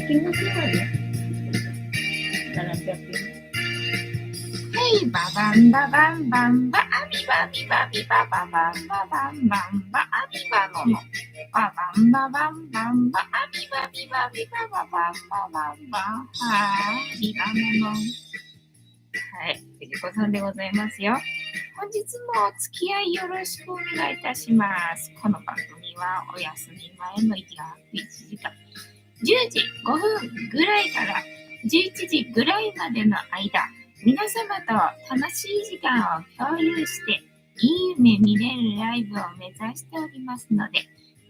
気がするわね。並んじゃってる。ヘイババンババンバンバアビバビバビバババンババンバンバアビバノノババンババンバンバアビバビバビバババンババンバハービバノノ。はい、藤子さんでございますよ。本日もお付き合いよろしくお願いいたします。この番組はお休み前の約1時間、10時5分ぐらいから11時ぐらいまでの間、皆様と楽しい時間を共有して、いい夢見れるライブを目指しておりますので、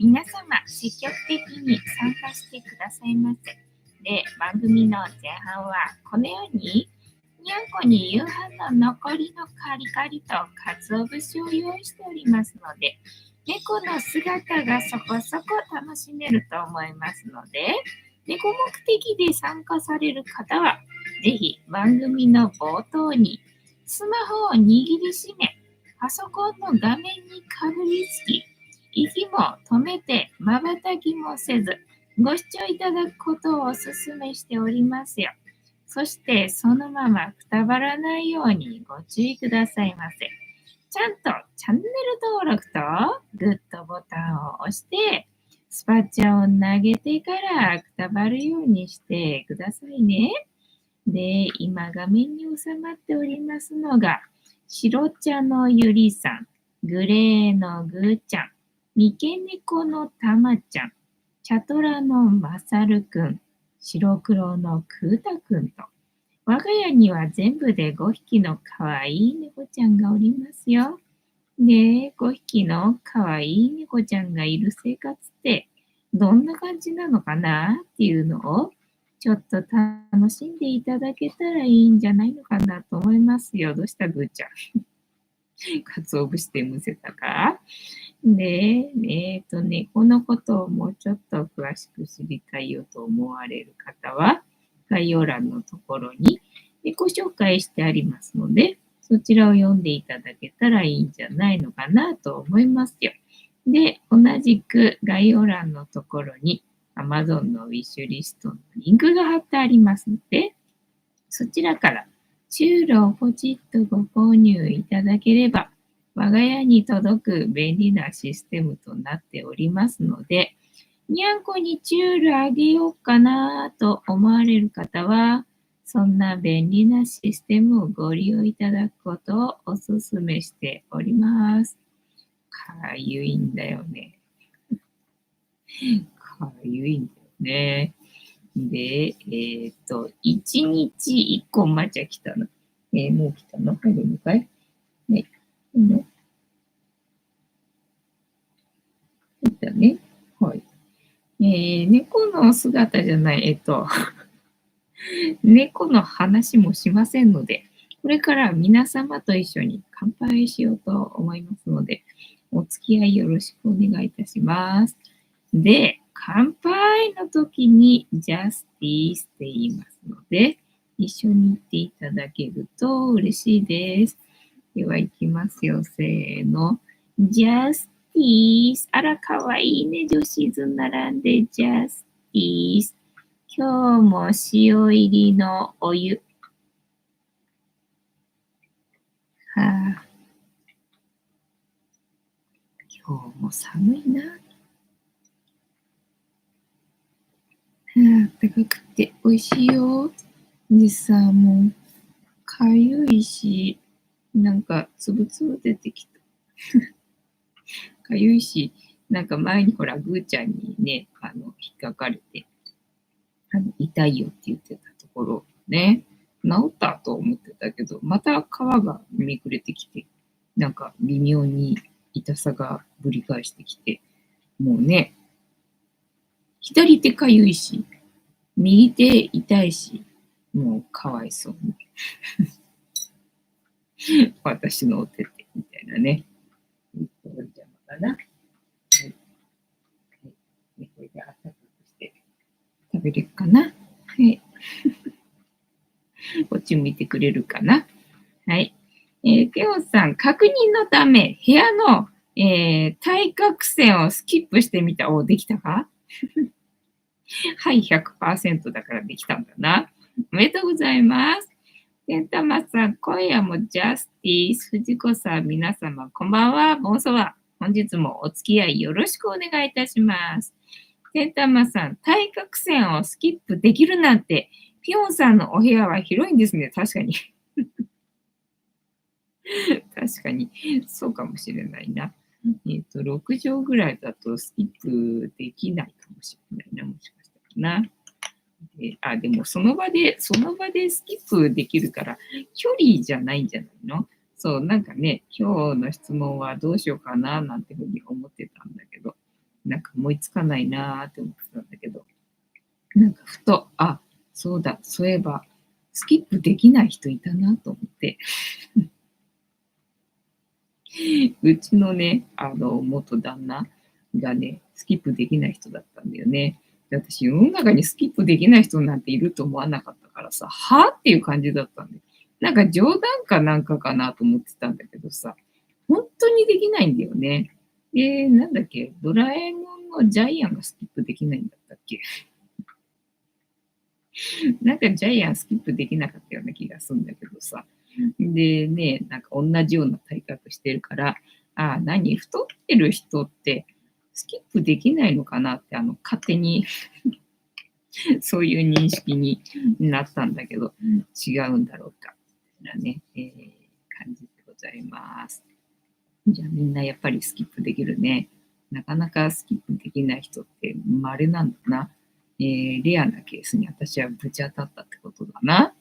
皆様積極的に参加してくださいませ。で、番組の前半はこのように、にゃんこに夕飯の残りのカリカリと鰹節を用意しておりますので、猫の姿がそこそこ楽しめると思いますので、猫目的で参加される方は、ぜひ番組の冒頭にスマホを握りしめ、パソコンの画面にかぶりつき、息も止めて瞬きもせず、ご視聴いただくことをお勧めしておりますよ。そしてそのままくたばらないようにご注意くださいませ。ちゃんとチャンネル登録とグッドボタンを押して、スパチャを投げてからくたばるようにしてくださいね。で、今画面に収まっておりますのが、白茶のゆりさん、グレーのぐーちゃん、三毛猫のたまちゃん、茶トラのまさるくん、白黒のくーたくんと、我が家には全部で5匹のかわいい猫ちゃんがおりますよ。で、5匹のかわいい猫ちゃんがいる生活ってどんな感じなのかなっていうのをちょっと楽しんでいただけたらいいんじゃないのかなと思いますよ。どうしたぐーちゃん。鰹節でむせたかで、猫のことをもうちょっと詳しく知りたいよと思われる方は、概要欄のところに猫紹介してありますので、そちらを読んでいただけたらいいんじゃないのかなと思いますよ。で、同じく概要欄のところに Amazon のウィッシュリストのリンクが貼ってありますので、そちらからチュールをポチッとご購入いただければ、我が家に届く便利なシステムとなっておりますので、にゃんこにチュールあげようかなと思われる方は、そんな便利なシステムをご利用いただくことをお勧めしております。かゆいんだよね。かゆいんだよね。で、1日1個抹茶来たの。もう来たの？入るのかい？はい。入ったね。はい。猫の姿じゃない、猫の話もしませんので、これから皆様と一緒に乾杯しようと思いますので、お付き合いよろしくお願いいたします。で、乾杯の時にジャスティースって言いますので、一緒に言っていただけると嬉しいです。では行きますよ。せーの。ジャスティース。あら、かわいいね。女子図並んで、ジャスティース。今日も塩入りのお湯。はあ、今日も寒いな。はあ、暖かくて美味しいよ。でさ、もう、かゆいし、なんか、つぶつぶ出てきた。かゆいし、なんか前にほら、ぐーちゃんにね、引っかかれて、痛いよって言ってたところね、治ったと思ってたけど、また皮がめくれてきて、なんか微妙に痛さがぶり返してきて、もうね、左手かゆいし、右手痛いし、もうかわいそうに。私のお手手みたいなね。お邪魔かな。はい。これで温かくして食べれるかな。はい。こっち向いてくれるかな。はい。ケオンさん、確認のため、部屋の、対角線をスキップしてみた。お、できたか？はい、100%だからできたんだな。おめでとうございます。けんたまさん、今夜もジャスティス、藤子さん、皆様、こんばんは、ボンソワ。本日もお付き合いよろしくお願いいたします。けんたまさん、対角線をスキップできるなんて、ピオンさんのお部屋は広いんですね。確かに。確かに。そうかもしれないな。6畳ぐらいだとスキップできないかもしれないな。もしかしたらな。でもその場でスキップできるから、距離じゃないんじゃないの？そう、なんかね、今日の質問はどうしようかななんてふうに思ってたんだけど、なんか思いつかないなーって思ってたんだけど、なんかふと、そうだ、そういえば、スキップできない人いたなと思って、うちのね、元旦那がね、スキップできない人だったんだよね。で、私、世の中にスキップできない人なんていると思わなかったからさ、はっていう感じだったんで。なんか冗談かなんかかなと思ってたんだけどさ、本当にできないんだよね。なんだっけ、ドラえもんのジャイアンがスキップできないんだったっけ？なんかジャイアンスキップできなかったような気がするんだけどさ。でね、なんか同じような体格してるから、太ってる人ってスキップできないのかなって、勝手にそういう認識になったんだけど、違うんだろうか。ね、感じでございます。じゃあみんなやっぱりスキップできるね。なかなかスキップできない人って稀なんだな。レアなケースに私はぶち当たったってことだな。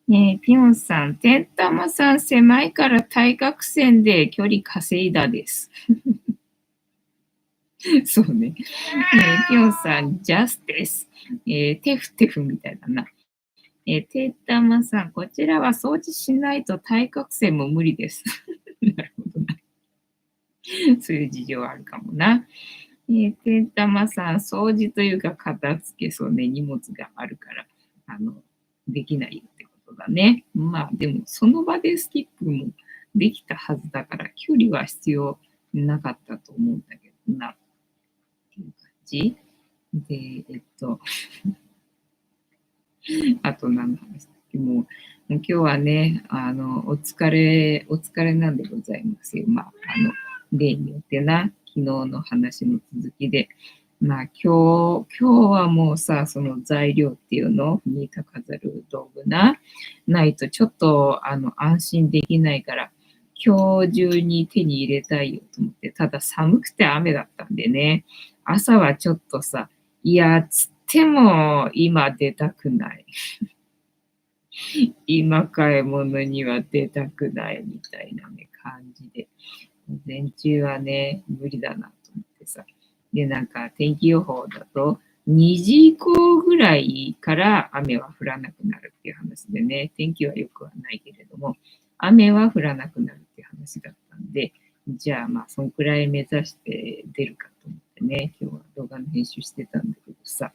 ねえ、ピョンさん、てんたまさん、狭いから対角線で距離稼いだです。そうね。ピョンさん、ジャスティス。テフテフみたいだな。てんたまさん、こちらは掃除しないと対角線も無理です。なるほどな。そういう事情あるかもな。てんたまさん、掃除というか片付け、そうね、荷物があるから、あの、できないってことだね。まあ、でも、その場でスキップもできたはずだから、距離は必要なかったと思うんだけどな、っていう感じ。で、あと何の話だっけ？もう今日はね、お疲れなんでございますよ。まあ、例によってな、昨日の話の続きで、まあ、今日はもうさ、その材料っていうのにか飾る道具ないとちょっと、安心できないから、今日中に手に入れたいよと思って、ただ寒くて雨だったんでね、朝はちょっとさ、いや、つっても今出たくない。今買い物には出たくないみたいなね、感じで。午前中はね、無理だなと思ってさ。で、なんか天気予報だと、2時以降ぐらいから雨は降らなくなるっていう話でね、天気は良くはないけれども、雨は降らなくなるっていう話だったんで、じゃあまあ、そんくらい目指して出るかと思ってね、今日は動画の編集してたんだけどさ。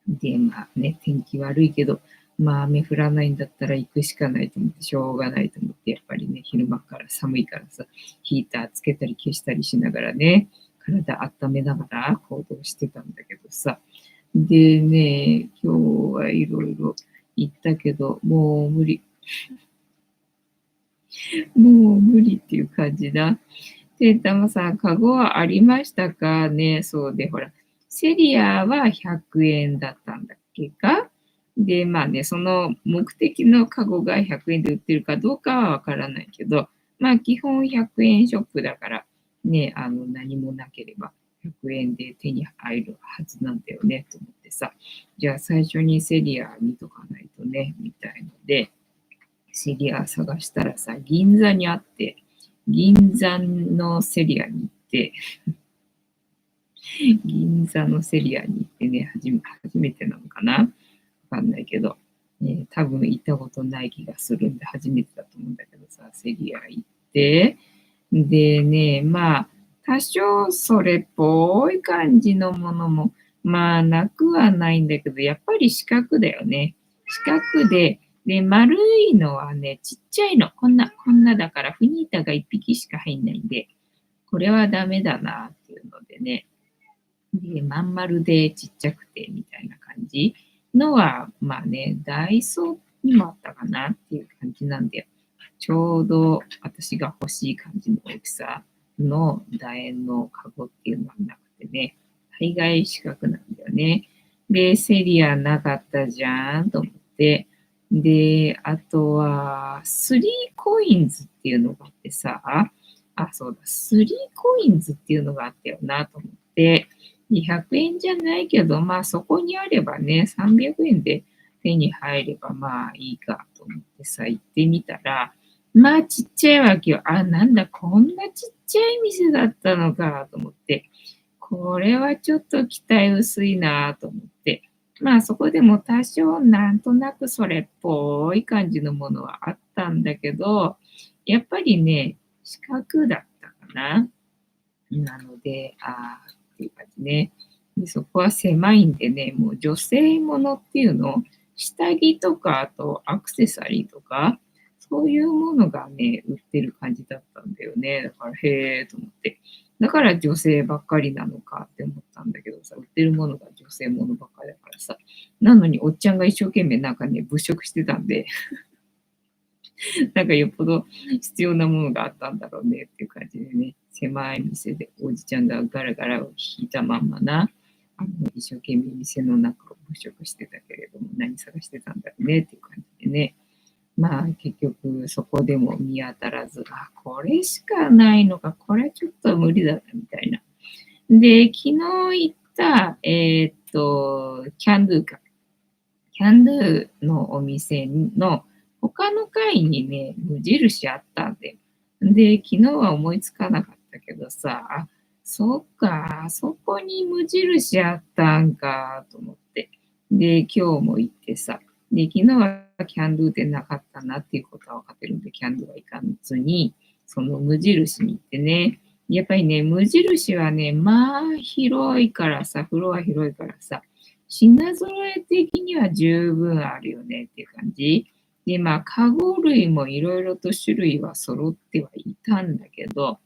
で、まあね、天気悪いけど、まあ雨降らないんだったら行くしかないと思って、しょうがないと思って、やっぱりね、昼間から寒いからさ、ヒーターつけたり消したりしながらね、体温めながら行動してたんだけどさ。でね、今日はいろいろ言ったけど、もう無理。もう無理っていう感じだ。で、たまさん、カゴはありましたかね？そうで、ほら、セリアは100円だったんだっけか？で、まあね、その目的のカゴが100円で売ってるかどうかはわからないけど、まあ基本100円ショップだから、ね、何もなければ100円で手に入るはずなんだよね、と思ってさ。じゃあ最初にセリア見とかないとね、みたいので、セリア探したらさ、銀座にあって、銀座のセリアに行って、銀座のセリアに行ってね、初めてなのかな、わかんないけど、多分行ったことない気がするんで、初めてだと思うんだけどさ、セリア行って、でね、まあ、多少それっぽい感じのものも、まあ、なくはないんだけど、やっぱり四角だよね。四角で、で、丸いのはね、ちっちゃいの。こんなだから、フニータが1匹しか入んないんで、これはダメだなっていうのでね。で、まん丸でちっちゃくてみたいな感じのは、まあね、ダイソーにもあったかなっていう感じなんで、ちょうど私が欲しい感じの大きさの楕円のカゴっていうのはなくてね、大概四角なんだよね。で、セリアなかったじゃんと思って、で、あとは、スリーコインズっていうのがあってさ、そうだ、スリーコインズっていうのがあったよなと思って、200円じゃないけど、まあそこにあればね、300円で手に入ればまあいいかと思ってさ、行ってみたら、まあちっちゃいわけよ。なんだ、こんなちっちゃい店だったのかと思って、これはちょっと期待薄いなと思って、まあそこでも多少なんとなくそれっぽい感じのものはあったんだけど、やっぱりね、四角だったかな。なので、っていう感じね。で、そこは狭いんでね、もう女性ものっていうの、下着とか、あとアクセサリーとか、そういうものがね、売ってる感じだったんだよね。だから、へえと思って。だから女性ばっかりなのかって思ったんだけどさ、売ってるものが女性ものばっかりだからさ。なのにおっちゃんが一生懸命なんかね、物色してたんで、なんかよっぽど必要なものがあったんだろうねっていう感じでね、狭い店でおじちゃんがガラガラを引いたまんまな、一生懸命店の中を物色してたけれども、何探してたんだろうねっていう感じでね。まあ結局そこでも見当たらず、これしかないのか、これちょっと無理だなみたいな。で、昨日行った、キャンドゥか。キャンドゥのお店の他の階にね、無印あったんで。で、昨日は思いつかなかったけどさ、そっか、あそこに無印あったんか、と思って。で、今日も行ってさ、で、昨日はキャンドゥでなかったなっていうことは分かってるんで、キャンドゥは行かずに、その無印に行ってね、やっぱりね、無印はね、まあ広いからさ、フロア広いからさ、品揃え的には十分あるよねっていう感じ。で、まあ、カゴ類もいろいろと種類は揃ってはいたんだけど、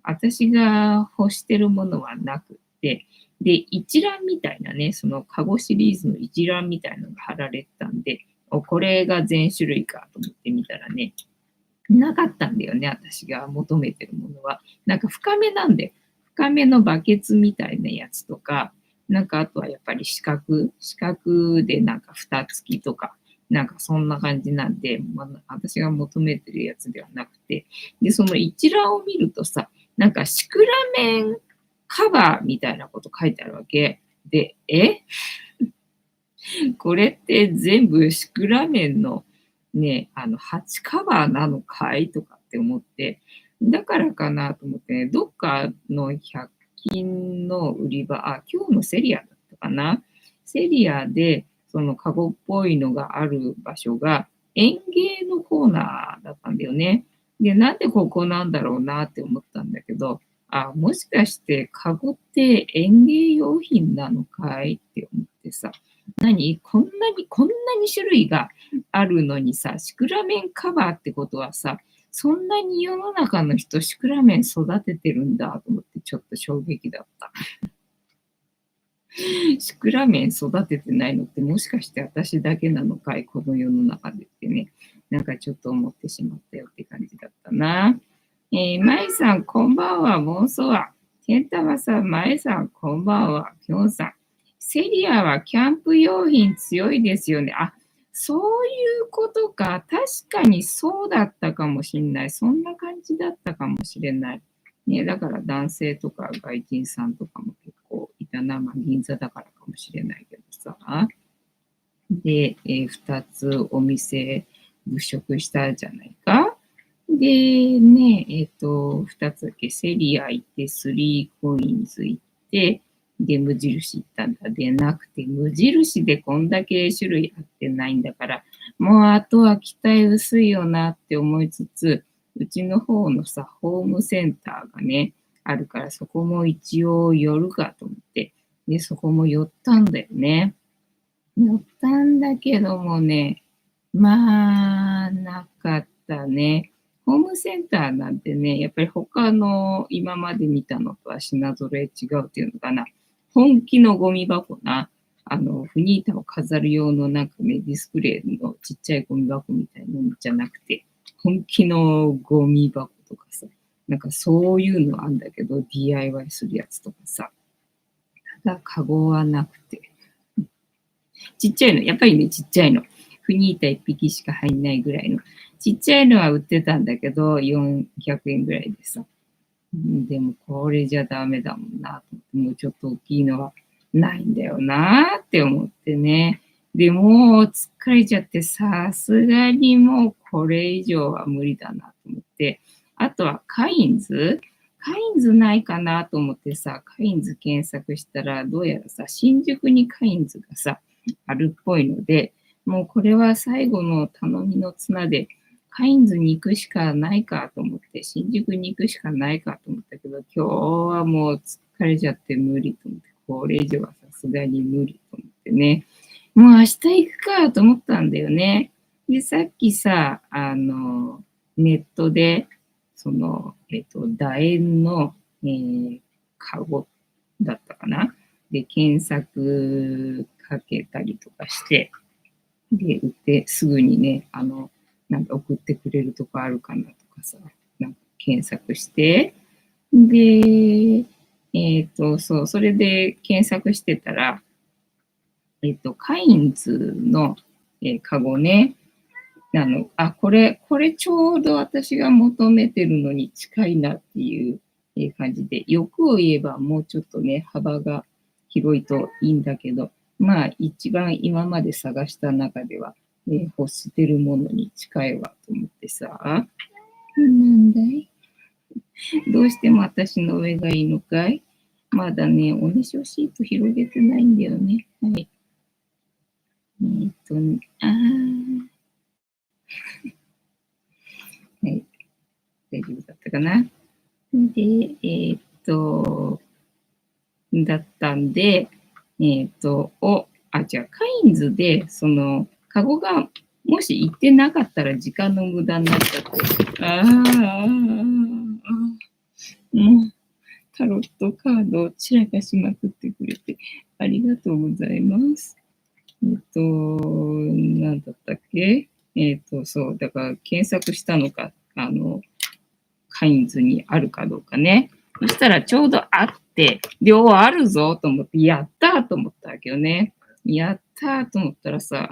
私が欲してるものはなくって、で、一覧みたいなね、そのカゴシリーズの一覧みたいなのが貼られてたんで、これが全種類かと思ってみたらね、なかったんだよね、私が求めてるものは。なんか深めなんで、深めのバケツみたいなやつとか、なんかあとはやっぱり四角でなんか蓋付きとか、なんかそんな感じなんで、私が求めてるやつではなくて、で、その一覧を見るとさ、なんかシクラメンカバーみたいなこと書いてあるわけ。で、これって全部シクラメンのね、鉢カバーなのかいとかって思って、だからかなと思ってね、どっかの100均の売り場、今日のセリアだったかな。セリアで、そのカゴっぽいのがある場所が園芸のコーナーだったんだよね。で、なんでここなんだろうなって思ったんだけど、もしかしてカゴって園芸用品なのかいって思ってさ、こんなに種類があるのにさ、シクラメンカバーってことはさ、そんなに世の中の人シクラメン育ててるんだと思ってちょっと衝撃だった。シクラメン育ててないのってもしかして私だけなのかいこの世の中でってね、なんかちょっと思ってしまったよって感じだったな。まいさん、こんばんは、妄想は。ケンタマさん、まいさん、こんばんは、ぴょんさん。セリアはキャンプ用品強いですよね。そういうことか。確かにそうだったかもしれない。そんな感じだったかもしれない。ね、だから男性とか外人さんとかも結構いたな。まあ、銀座だからかもしれないけどさ。で、2つお店物色したじゃないか。で、ね、2つだけ、セリア行って、スリーコインズ行って、で、無印行ったんだ。でなくて、無印でこんだけ種類あってないんだから、もうあとは期待薄いよなって思いつつ、うちの方のさ、ホームセンターがね、あるから、そこも一応寄るかと思って、で、そこも寄ったんだよね。寄ったんだけどもね、まあ、なかったね。ホームセンターなんてね、やっぱり他の今まで見たのとは品揃え違うっていうのかな。本気のゴミ箱な。フニータを飾る用のなんかね、ディスプレイのちっちゃいゴミ箱みたいなのじゃなくて、本気のゴミ箱とかさ、なんかそういうのあんだけど、DIY するやつとかさ、ただカゴはなくて、ちっちゃいの、やっぱりね、ちっちゃいの。フニータ1匹しか入んないぐらいの。ちっちゃいのは売ってたんだけど、400円ぐらいでさ。でもこれじゃダメだもんなと思って、もうちょっと大きいのはないんだよなって思ってね。でもう疲れちゃって、さすがにもうこれ以上は無理だなと思って、あとはカインズないかなと思ってさ、カインズ検索したら、どうやらさ、新宿にカインズがさ、あるっぽいので、もうこれは最後の頼みの綱で、カインズに行くしかないかと思って、新宿に行くしかないかと思ったけど、今日はもう疲れちゃって無理と思って、これ以上はさすがに無理と思ってね。もう明日行くかと思ったんだよね。で、さっきさ、ネットで、楕円の、カゴだったかな。で、検索かけたりとかして、で、売ってすぐにね、なんか送ってくれるとこあるかなとかさ、なんか検索して、で、そう、それで検索してたら、カインズの、カゴね、これちょうど私が求めてるのに近いなっていう感じで、欲を言えばもうちょっとね、幅が広いといいんだけど、まあ一番今まで探した中では、欲してるものに近いわと思ってさ、なんだいどうしても私の上がいいのかいまだね、おねしょシート広げてないんだよね。はい。はい。大丈夫だったかな。で、だったんで、じゃあ、カインズで、カゴがもし行ってなかったら時間の無駄になっちゃって、もう、タロットカードを散らかしまくってくれて、ありがとうございます。なんだったっけそう、だから検索したのか、カインズにあるかどうかね。そしたらちょうどあって、両あるぞと思って、やったーと思ったわけよね。やったーと思ったらさ、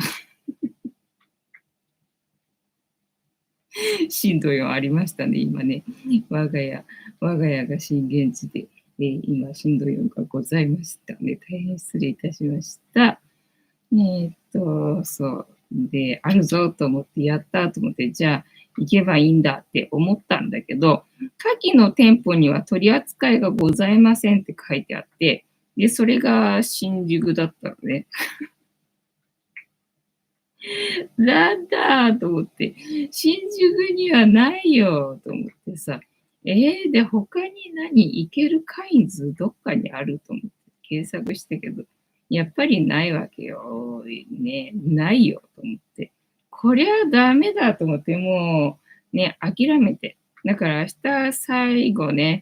震度4ありましたね、今ね。我が家が震源地で、今、震度4がございましたね。大変失礼いたしました。そう。で、あるぞと思って、やったと思って、じゃあ、行けばいいんだって思ったんだけど、下記の店舗には取り扱いがございませんって書いてあって、で、それが新宿だったのね。なんだと思って、新宿にはないよと思ってさ、で、他に行けるカインズどっかにあると思って検索したけど、やっぱりないわけよ。ね、ないよと思って。こりゃダメだと思って、もうね、諦めて。だから明日最後ね、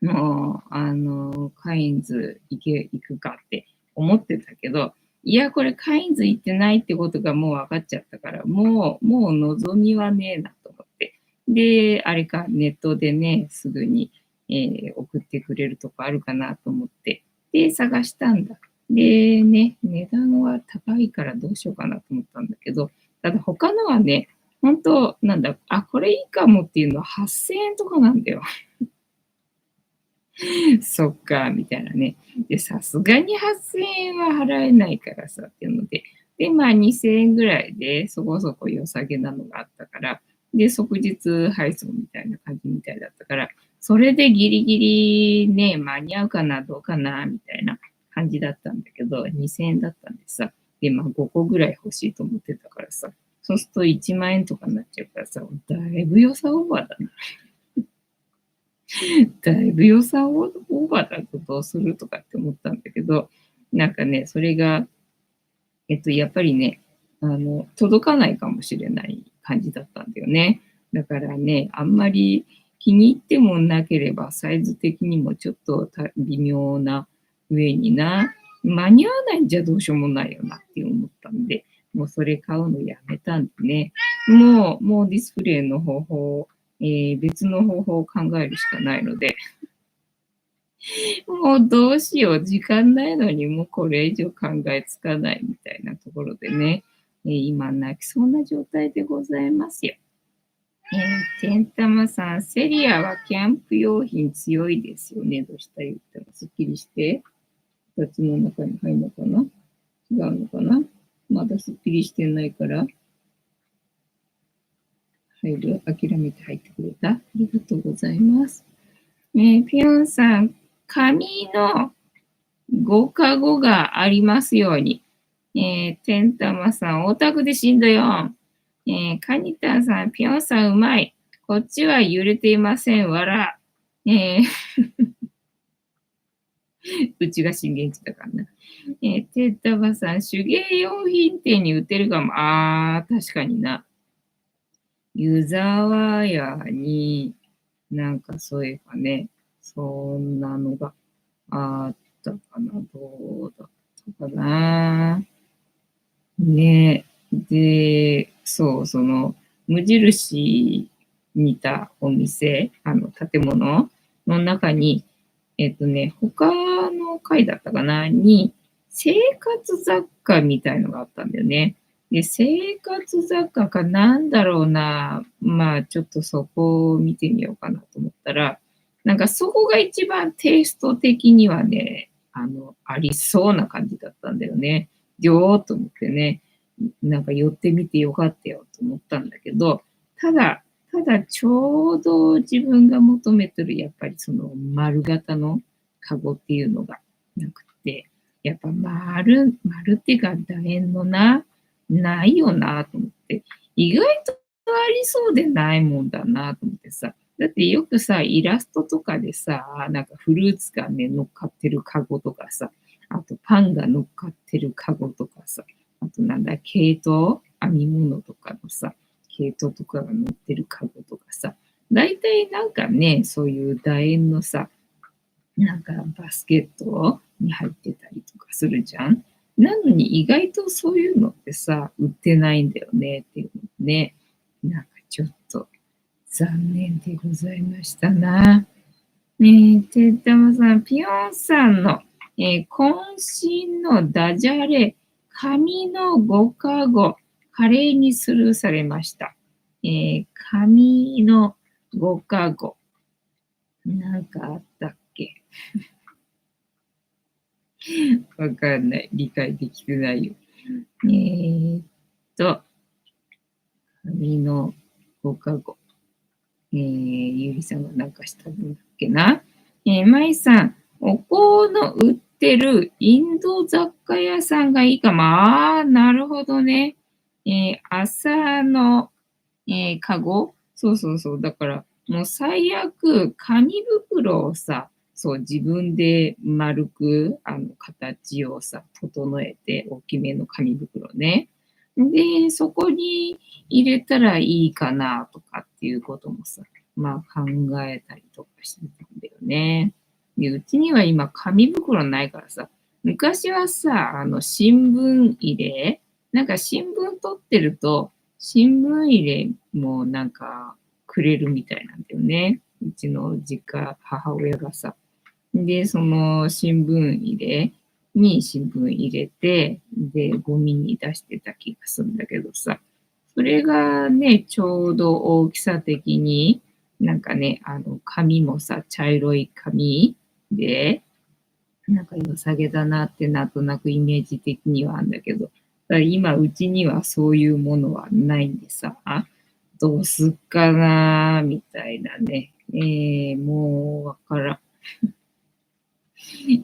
もう、カインズ行くかって思ってたけど、いや、これカインズ行ってないってことがもう分かっちゃったから、もう望みはねえなと思って。で、あれか、ネットでね、すぐに、送ってくれるとこあるかなと思って、で、探したんだ。でね、値段は高いからどうしようかなと思ったんだけど、ただ他のはね、本当なんだ、これいいかもっていうのは8000円とかなんだよ。そっか、みたいなね。で、さすがに8000円は払えないからさ、っていうので、で、まあ2000円ぐらいでそこそこ良さげなのがあったから、で、即日配送みたいな感じみたいだったから、それでギリギリね、間に合うかな、どうかな、みたいな感じだったんだけど、2000円だったんでさ、で、まあ5個ぐらい欲しいと思ってたからさ、そうすると1万円とかになっちゃうからさ、だいぶ良さオーバーだな。だいぶ予算オーバーだとどうするとかって思ったんだけど、なんかね、それが、やっぱりね、届かないかもしれない感じだったんだよね。だからね、あんまり気に入ってもなければ、サイズ的にもちょっと微妙な、上にな、間に合わないんじゃどうしようもないよなって思ったんで、もうそれ買うのやめたんでね、もうディスプレイの方法、別の方法を考えるしかないので、もうどうしよう、時間ないのにもうこれ以上考えつかないみたいなところでね、今泣きそうな状態でございますよ。てんたまさん、セリアはキャンプ用品強いですよね。どうした言ったらすっきりして、2つの中に入るのかな、違うのかな、まだすっきりしてないから、入る、諦めて入ってくれた、ありがとうございます。ぴょんさん、紙のご加護がありますように。てんたまさん、オタクでしんどよ。カニタンさん、ぴょんさん、うまい。こっちは揺れていません、わら。うちが震源地だからな。てったばさん、手芸用品店に売ってるかも。確かにな。湯沢屋に、なんかそういえばね、そんなのがあったかな。どうだったかな。ね。で、そう、その、無印にいたお店、建物の中に、他の階だったかなに、生活雑貨みたいのがあったんだよね。で、生活雑貨かなんだろうな。まあ、ちょっとそこを見てみようかなと思ったら、なんかそこが一番テイスト的にはね、ありそうな感じだったんだよね。ぎょーっと思ってね、なんか寄ってみてよかったよと思ったんだけど、ただ、ただちょうど自分が求めてるやっぱりその丸型のカゴっていうのがなくて、やっぱ丸っていうか楕円のないよなと思って、意外とありそうでないもんだなと思ってさ、だってよくさ、イラストとかでさ、なんかフルーツがね、乗っかってるカゴとかさ、あとパンが乗っかってるカゴとかさ、あとなんだ、毛糸編み物とかのさ、毛糸とかが乗ってるカゴとかさ、大体なんかね、そういう楕円のさ、なんかバスケットに入ってたりとかするじゃん。なのに意外とそういうのってさ、売ってないんだよねっていうのね。なんかちょっと残念でございましたな。てったまさん、ピヨンさんの、渾身のダジャレ、紙のご加護、華麗にスルーされました。紙のご加護、なんかあったっけ。わかんない。理解できてないよ。えーっと、紙のご加護。ゆりさんがなんかしたんだっけな。まいさん、お香の売ってるインド雑貨屋さんがいいかも。なるほどね。朝の、カゴ、そうそうそう。だから、もう最悪、紙袋をさ、そう、自分で丸く、形をさ、整えて、大きめの紙袋ね。で、そこに入れたらいいかなとかっていうこともさ、まあ考えたりとかしてたんだよね。で、うちには今紙袋ないからさ、昔はさ、新聞入れ、なんか新聞取ってると、新聞入れもなんかくれるみたいなんだよね。うちの実家、母親がさ。で、その新聞入れに新聞入れて、で、ゴミに出してた気がするんだけどさ、それがね、ちょうど大きさ的に、なんかね、紙もさ、茶色い紙で、なんか良さげだなってなんとなくイメージ的にはあるんだけど、ただ今うちにはそういうものはないんでさ、どうすっかなみたいなね。もうわからん。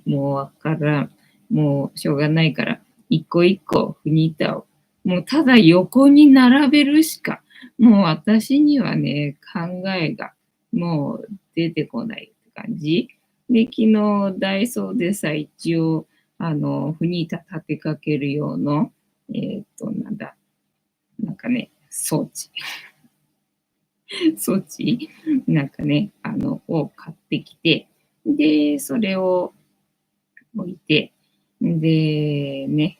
もうわからん。もうしょうがないから、一個一個フニータを、もうただ横に並べるしか、もう私にはね、考えがもう出てこないって感じ。で、昨日ダイソーでさ、一応、フニータ立てかける用の、なんだ、なんかね、装置、装置なんかね、を買ってきて、で、それを置いて、で、ね、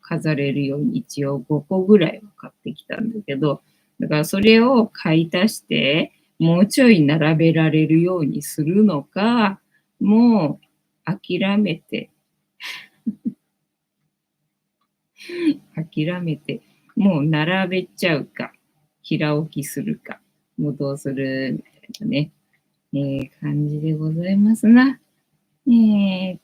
飾れるように一応5個ぐらいは買ってきたんだけど、だからそれを買い足して、もうちょい並べられるようにするのか、もう諦めて、諦めて、もう並べちゃうか、平置きするか、もうどうするみたいなね、感じでございますな。て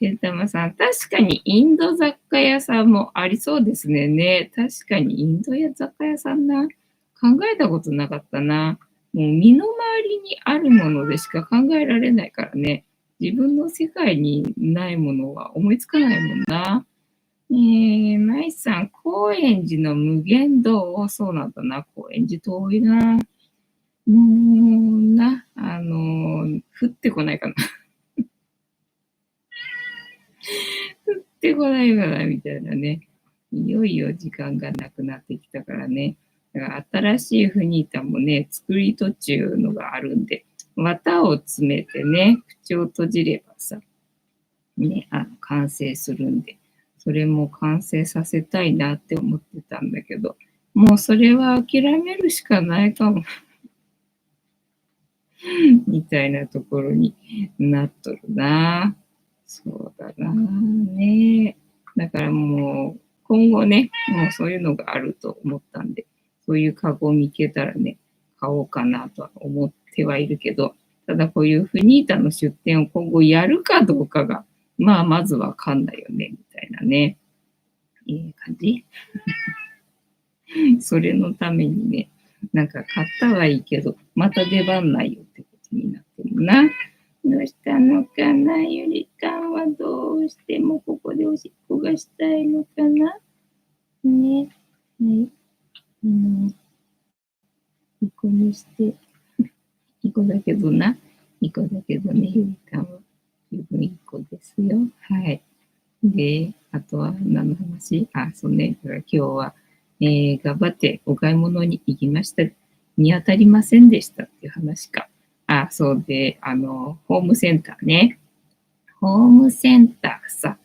んたまさん、確かにインド雑貨屋さんもありそうですね。確かにインドや雑貨屋さんな。考えたことなかったな。もう身の回りにあるものでしか考えられないからね。自分の世界にないものは思いつかないもんな。マイさん、高円寺の無限堂、そうなんだな。高円寺遠いな。もうな、降ってこないかな。降ってこないかな、みたいなね。いよいよ時間がなくなってきたからね。だから新しいフニータもね、作り途中のがあるんで、綿を詰めてね、口を閉じればさ、ね、完成するんで、それも完成させたいなって思ってたんだけど、もうそれは諦めるしかないかも、みたいなところになっとるな。そうだな。ね。だからもう、今後ね、もうそういうのがあると思ったんで、そういうカゴを見つけたらね、買おうかなとは思ってはいるけど、ただこういうフニータの出店を今後やるかどうかが、まあ、まずわかんないよね、みたいなね。いい感じ。それのためにね、なんか買ったはいいけど、また出番ないよってことになってるな。どうしたのかな、ゆりかんはどうしてもここでおしっこがしたいのかなね。はい。いい子にして、いい子だけどな。いい子だけどね、ゆりかんは。十分いい子ですよ。はい。で、あとは何の話？そうね。だから今日は、頑張ってお買い物に行きました。見当たりませんでしたっていう話か。そうで、ホームセンターね。ホームセンターさ、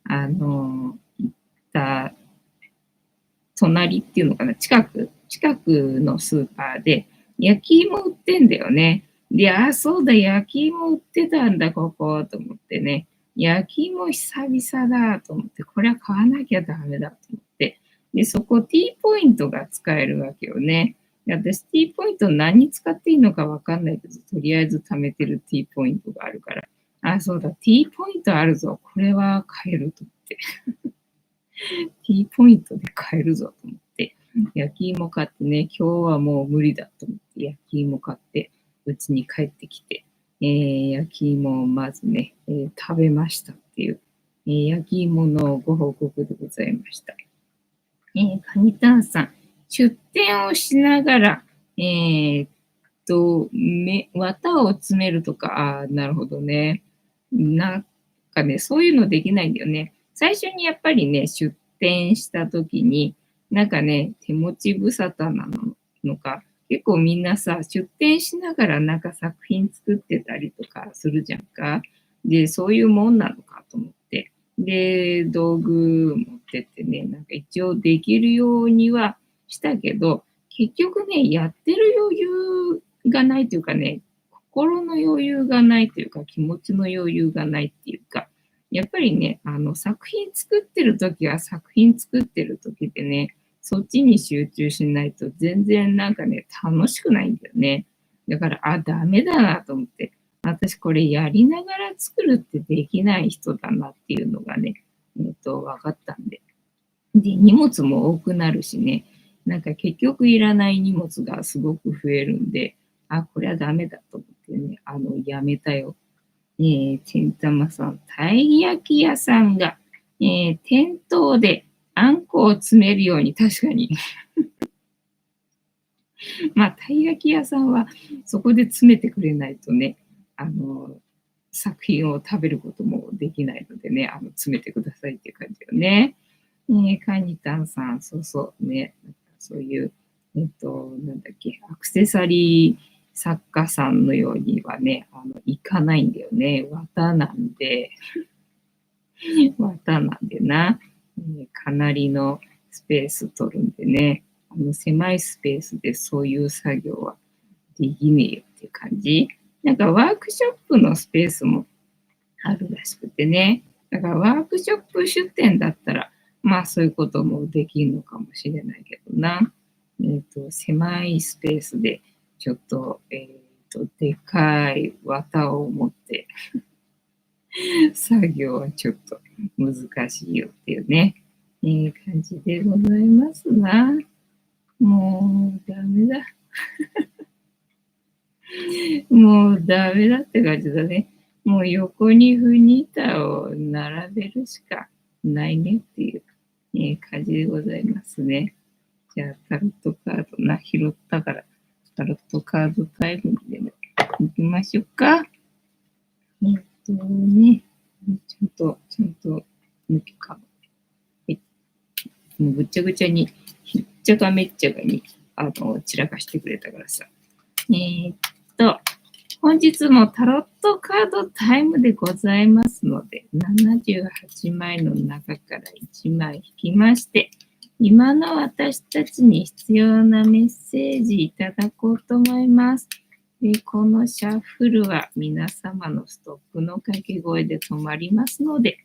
行った隣っていうのかな、近くのスーパーで焼き芋売ってんだよね。で、そうだ、焼き芋売ってたんだ、ここ、と思ってね。焼き芋久々だと思って、これは買わなきゃダメだと思って。で、そこ T ポイントが使えるわけよね。で私 T ポイント何に使っていいのかわかんないけど、とりあえず貯めてる T ポイントがあるから。そうだ、T ポイントあるぞ。これは買えると思って。T ポイントで買えるぞと思って。焼き芋買ってね、今日はもう無理だと思って焼き芋買って、うちに帰ってきて、焼き芋をまずね、食べましたっていう、焼き芋のご報告でございました。カニタンさん、出店をしながら、綿を詰めるとか、なるほどね。なんかね、そういうのできないんだよね。最初にやっぱりね、出店した時に、なんかね、手持ち無沙汰なのか、結構みんなさ、出店しながらなんか作品作ってたりとかするじゃんか。で、そういうもんなのかと思って。で、道具持ってってね、なんか一応できるようにはしたけど、結局ね、やってる余裕がないというかね、心の余裕がないというか、気持ちの余裕がないっていうか、やっぱりね、作品作ってる時は作品作ってる時でね、そっちに集中しないと全然なんかね、楽しくないんだよね。だから、ダメだなと思って、私これやりながら作るってできない人だなっていうのがね、分かったんで。で、荷物も多くなるしね、なんか結局いらない荷物がすごく増えるんで、これはダメだと思ってね、やめたよ。てんたまさん、たい焼き屋さんが、店頭であんこを詰めるように、確かに。まあ、たい焼き屋さんはそこで詰めてくれないとね、あの、作品を食べることもできないのでね、詰めてくださいっていう感じよね。カニタンさん、そうそう、ね、なんかそういう、なんだっけ、アクセサリ作家さんのようにはね、いかないんだよね。綿なんで、綿なんでな、かなりのスペース取るんでね、狭いスペースでそういう作業はできねえよっていう感じ。なんかワークショップのスペースもあるらしくてね。だからワークショップ出店だったら、まあそういうこともできるのかもしれないけどな。狭いスペースでちょっと、でかい綿を持って作業はちょっと難しいよっていうね、感じでございますな。もうダメだ。もうダメだって感じだね。もう横にフニータを並べるしかないねっていう、感じでございますね。じゃあ、タロットカード拾ったから、タロットカードタイムで、ね、行きましょうか。ちゃんと、抜きかも。はい。もうぐっちゃぐちゃに、ひっちゃかめっちゃかに、散らかしてくれたからさ。本日もタロットカードタイムでございますので、78枚の中から1枚引きまして、今の私たちに必要なメッセージいただこうと思います。で、このシャッフルは皆様のストップの掛け声で止まりますので、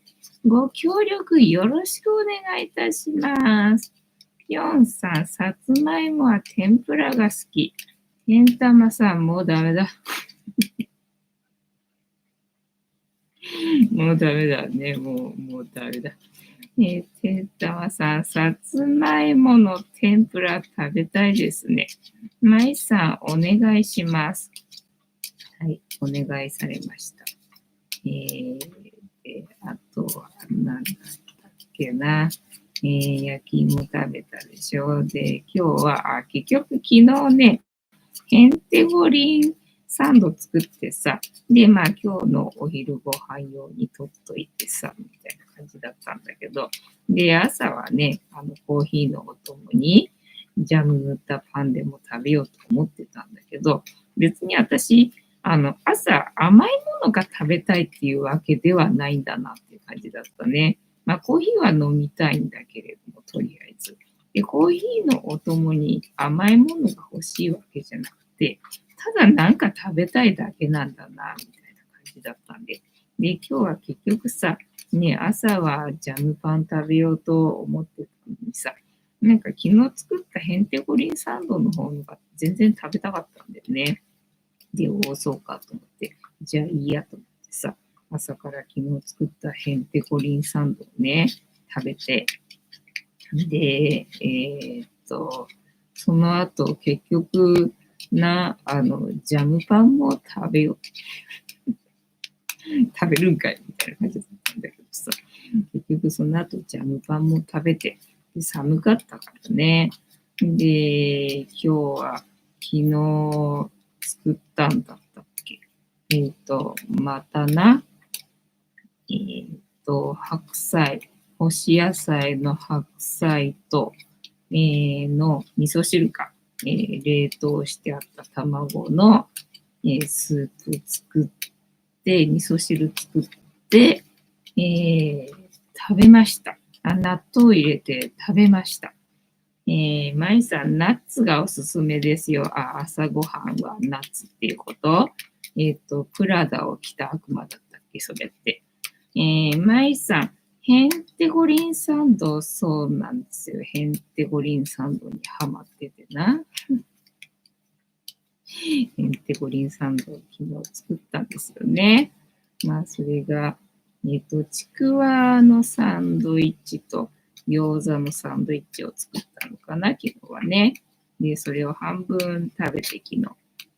ご協力よろしくお願いいたします。4さん、さつまいもは天ぷらが好き。けんたまさん、もうダメだ。もうダメだね。もうダメだ。てんたまさん、さつまいもの天ぷら食べたいですね。まいさん、お願いします。はい、お願いされました。あとは、なんだったっけな。焼き芋食べたでしょ。で、今日は、結局昨日ね、ヘンテゴリンサンド作ってさ、で、まあ今日のお昼ご飯用に取っといてさ、みたいな感じだったんだけど、で、朝はね、コーヒーのお供にジャム塗ったパンでも食べようと思ってたんだけど、別に私、朝甘いものが食べたいっていうわけではないんだなっていう感じだったね。まあコーヒーは飲みたいんだけれども、とりあえず。で、コーヒーのお供に甘いものが欲しいわけじゃなくて、ただなんか食べたいだけなんだな、みたいな感じだったんで。で、今日は結局さ、ね、朝はジャムパン食べようと思ってたのにさ、なんか昨日作ったヘンテコリンサンドの方が全然食べたかったんだよね。で、そうかと思って、じゃあいいやと思ってさ、朝から昨日作ったヘンテコリンサンドをね、食べて、で、その後結局ジャムパンも食べよう。食べるんかいみたいな感じだったんだけどさ、結局その後ジャムパンも食べて、で寒かったからね。で、今日は昨日作ったんだったっけ。またな、白菜、干し野菜の白菜と、の味噌汁か、冷凍してあった卵の、スープ作って、味噌汁作って、食べました。納豆入れて食べました。まいさん、ナッツがおすすめですよ。朝ごはんはナッツっていうこと？プラダを着た悪魔だったっけ、それって。まいさん、ヘンテゴリンサンド、そうなんですよ。ヘンテゴリンサンドにハマっててな。ヘンテゴリンサンドを昨日作ったんですよね。まあ、それが、ちくわのサンドイッチと餃子のサンドイッチを作ったのかな、昨日はね。で、それを半分食べて昨日。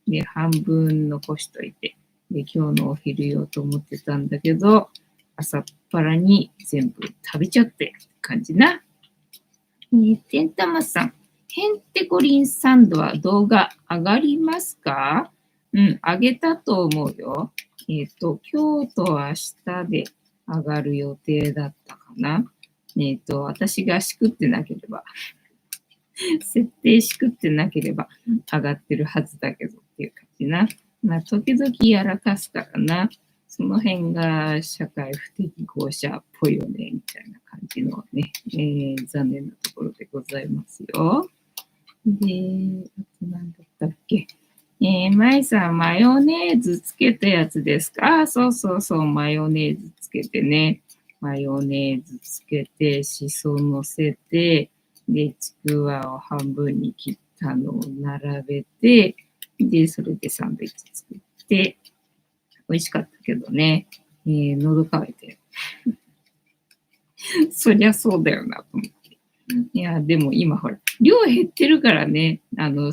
で、半分残しといて。で、今日のお昼用と思ってたんだけど、朝っぱらに全部食べちゃって感じな。てんたまさん、ヘンテコリンサンドは動画上がりますか？上げたと思うよ。今日と明日で上がる予定だったかな。私がしくってなければ、設定しくってなければ上がってるはずだけどっていう感じな。まあ、時々やらかすからな。その辺が社会不適合者っぽいよね、みたいな感じのね、残念なところでございますよ。で、あと何だったっけ。まいさん、マヨネーズつけたやつですか？そうそうそう、マヨネーズつけてね。マヨネーズつけて、しそ乗せて、で、ちくわを半分に切ったのを並べて、で、それでサンドイッチ作って、美味しかったけどね。喉乾いて。そりゃそうだよな、と思って。いや、でも今ほら、量減ってるからね、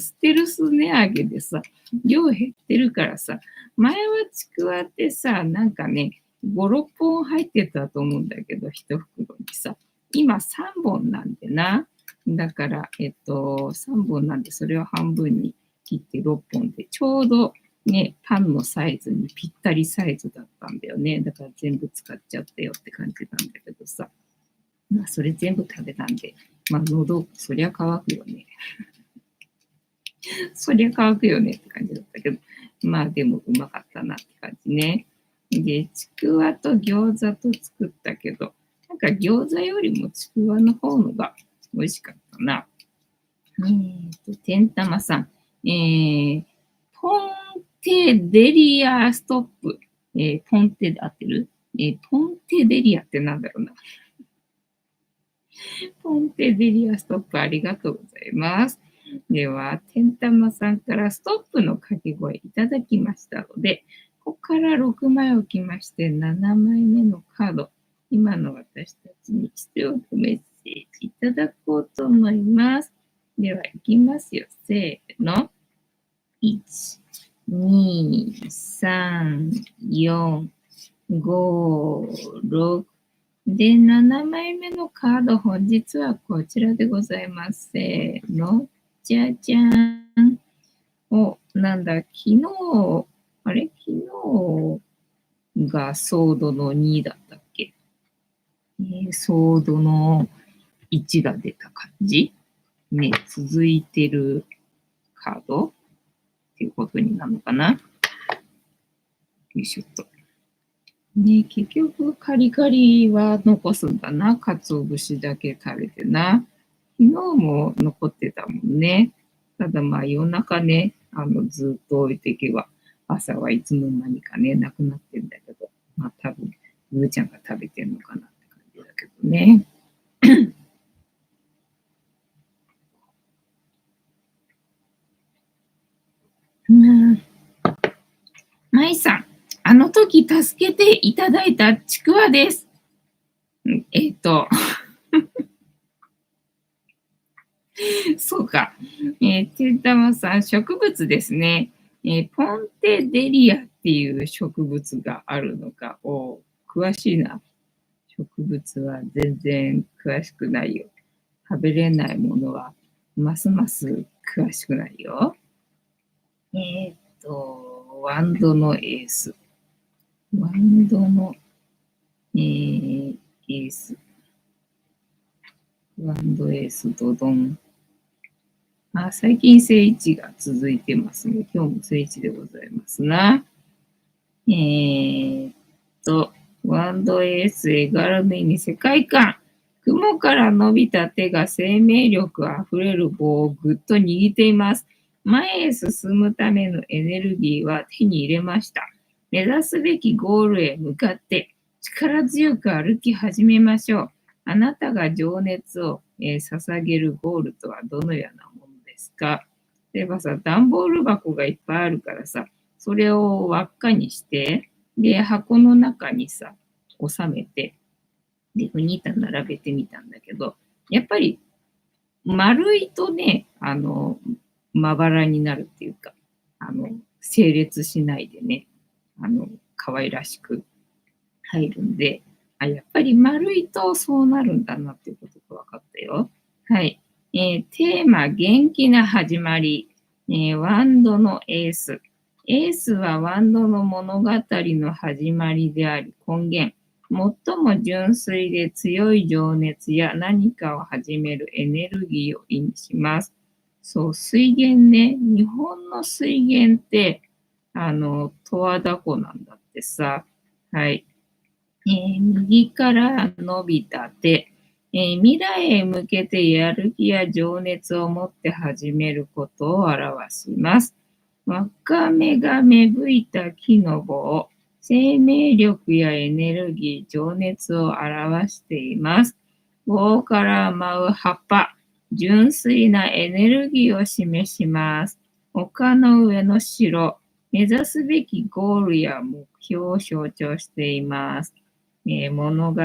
ステルス値上げでさ、量減ってるからさ、前はちくわってさ、なんかね、5、6本入ってたと思うんだけど、1袋にさ、今3本なんでな。だから、3本なんで、それを半分に切って6本で、ちょうどね、パンのサイズにぴったりサイズだったんだよね。だから全部使っちゃったよって感じなんだけどさ。まあ、それ全部食べたんで、まあ、喉、そりゃ乾くよね。そりゃ乾くよねって感じだったけど、まあ、でもうまかったなって感じね。で、ちくわと餃子と作ったけど、なんか餃子よりもちくわの方のが美味しかったな。天玉さん。ポンテデリアストップ。ポンテで合ってる？ポンテデリアってなんだろうな。ポンテデリアストップありがとうございます。では、天玉さんからストップの掛け声いただきましたので、ここから6枚置きまして、7枚目のカード、今の私たちに必要なメッセージいただこうと思います。では、いきますよ。せーの。1、2、3、4、5、6、で、7枚目のカード、本日はこちらでございます。せーの。じゃじゃーん。お、なんだ、昨日がソードの2だったっけ？ソードの1が出た感じね、続いてるカードっていうことになるのかな？よいしょっと。ね、結局カリカリは残すんだな。鰹節だけ食べてな。昨日も残ってたもんね。ただまあ夜中ね、ずっと置いていけば、朝はいつの間にかね、なくなってんだけど、まあ多分、むーちゃんが食べてんのかなって感じだけどね。まいさん、あの時助けていただいたちくわです。そうか。てんたまさん、植物ですね。ポンテデリアっていう植物があるのか。詳しいな。植物は全然詳しくないよ。食べれないものはますます詳しくないよ。ワンドのエース。ワンドの、エース。ワンドエース、ドドン。最近正位置が続いてますね。今日も正位置でございますな。ワンドエース絵柄の意味、世界観。雲から伸びた手が生命力あふれる棒をぐっと握っています。前へ進むためのエネルギーは手に入れました。目指すべきゴールへ向かって力強く歩き始めましょう。あなたが情熱を、捧げるゴールとはどのようなものですか？例えばさ、段ボール箱がいっぱいあるからさ、それを輪っかにして、で、箱の中にさ、収めて、で、ふに並べてみたんだけど、やっぱり丸いとね、まばらになるっていうか、整列しないでね、可愛らしく入るんで、やっぱり丸いとそうなるんだなっていうことが分かったよ。はい。テーマ、元気な始まり。ワンドのエース。エースはワンドの物語の始まりであり、根源。最も純粋で強い情熱や何かを始めるエネルギーを意味します。そう、水源ね。日本の水源って、十和田湖なんだってさ。はい。右から伸びた手、未来へ向けてやる気や情熱を持って始めることを表します。わかめが芽吹いた木の棒、生命力やエネルギー、情熱を表しています。棒から舞う葉っぱ、純粋なエネルギーを示します。丘の上の城、目指すべきゴールや目標を象徴しています。物語、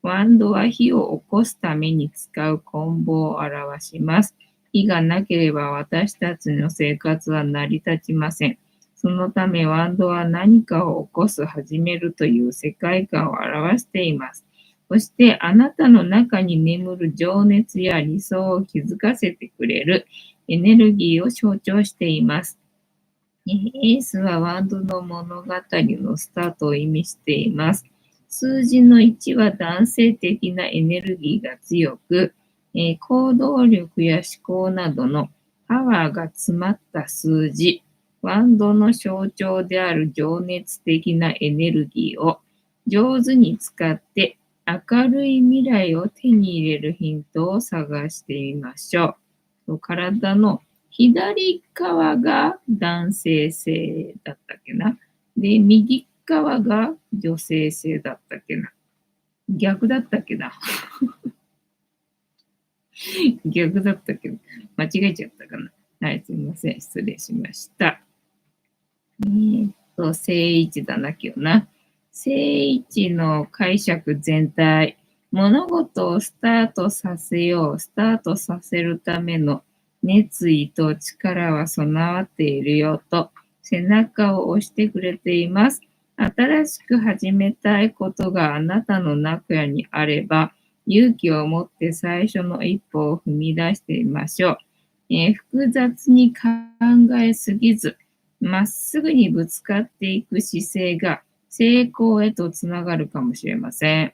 ワンドは火を起こすために使う棍棒を表します。火がなければ私たちの生活は成り立ちません。そのためワンドは何かを起こす、始めるという世界観を表しています。そしてあなたの中に眠る情熱や理想を気づかせてくれるエネルギーを象徴しています。エースはワンドの物語のスタートを意味しています。数字の1は男性的なエネルギーが強く、行動力や思考などのパワーが詰まった数字、ワンドの象徴である情熱的なエネルギーを上手に使って明るい未来を手に入れるヒントを探してみましょう。体の左側が男性性だったっけな。で、右側が女性性だったっけな。逆だったっけな。逆だったけど、間違えちゃったかな。はい、すみません。失礼しました。正位置だな、今日な。正位置の解釈全体。物事をスタートさせよう、スタートさせるための熱意と力は備わっているよと背中を押してくれています。新しく始めたいことがあなたの中にあれば、勇気を持って最初の一歩を踏み出してみましょう。複雑に考えすぎず、まっすぐにぶつかっていく姿勢が成功へとつながるかもしれません。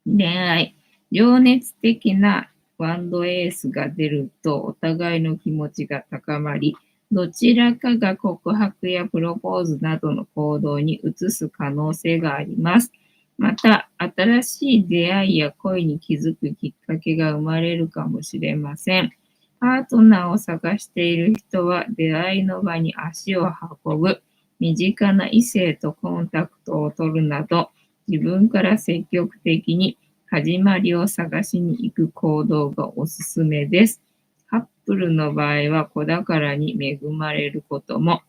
恋愛、情熱的なワンドエースが出るとお互いの気持ちが高まり、どちらかが告白やプロポーズなどの行動に移す可能性があります。また、新しい出会いや恋に気づくきっかけが生まれるかもしれません。パートナーを探している人は出会いの場に足を運ぶ、身近な異性とコンタクトを取るなど、自分から積極的に始まりを探しに行く行動がおすすめです。カップルの場合は子宝に恵まれることも。